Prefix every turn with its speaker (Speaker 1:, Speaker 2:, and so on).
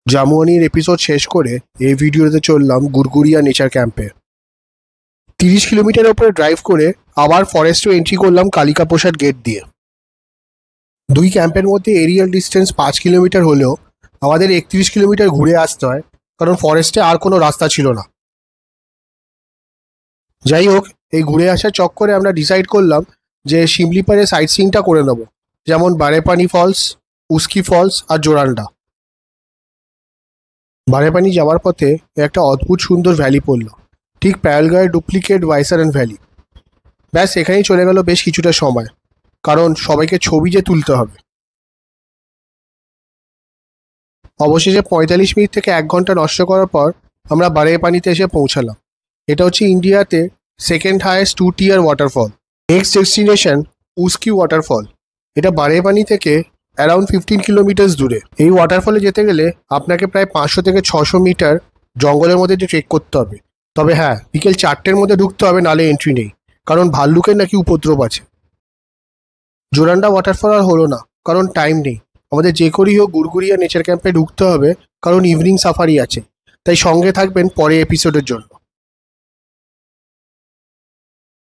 Speaker 1: জামুয়ানির episode শেষ করে এই ভিডিওতে চললাম গুরগুরিয়া নেচার ক্যাম্পে। 30 কিলোমিটার ওপরে ড্রাইভ করে আবার ফরেস্টে এন্ট্রি করলাম কালিকা প্রসাদ গেট দিয়ে। দুই ক্যাম্পের মধ্যে এরিয়াল ডিস্টেন্স 5 কিলোমিটার হলেও আমাদের 31 কিলোমিটার ঘুরে আসতে হয়, কারণ ফরেস্টে আর কোনো রাস্তা ছিল না। যাই হোক, এই ঘুরে আসার চক্করে আমরা ডিসাইড করলাম যে শিমলিপাড়ে সাইট সিইংটা করে নেব, যেমন বারেপানি ফলস, উস্কি ফলস আর জোরান্ডা। বারেপানি যাওয়ার পথে একটা অদ্ভুত সুন্দর ভ্যালি পড়ল, ঠিক প্যালগাঁয়ের ডুপ্লিকেট ভাইসারেন ভ্যালি। ব্যাস এখানেই চলে গেল বেশ কিছুটা সময়, কারণ সবাইকে ছবি যে তুলতে হবে। অবশেষে 45 মিনিট থেকে 1 ঘন্টা নষ্ট করার পর আমরা বারেপানিতে এসে পৌঁছালাম। এটা হচ্ছে ইন্ডিয়াতে second highest 2 tier waterfall. Next destination Uski waterfall. এটা বারেপানি থেকে অ্যারাউন্ড 15 কিলোমিটার দূরে। এই ওয়াটারফলে যেতে গেলে আপনাকে প্রায় 500 থেকে 600 মিটার জঙ্গলের মধ্যে দিয়ে ট্রেক করতে হবে। তবে হ্যাঁ, বিকেল 4টের মধ্যে ঢুকতে হবে, নালে এন্ট্রি নেই, কারণ ভাল্লুকের নাকি উপদ্রব আছে। জোরান্ডা ওয়াটারফল আর হলো না, কারণ টাইম নেই। আমাদের যে করেই হোক গুরগুরিয়া নেচার ক্যাম্পে ঢুকতে হবে, কারণ ইভিনিং সাফারি আছে। তাই সঙ্গে থাকবেন পরে এপিসোডের জন্য।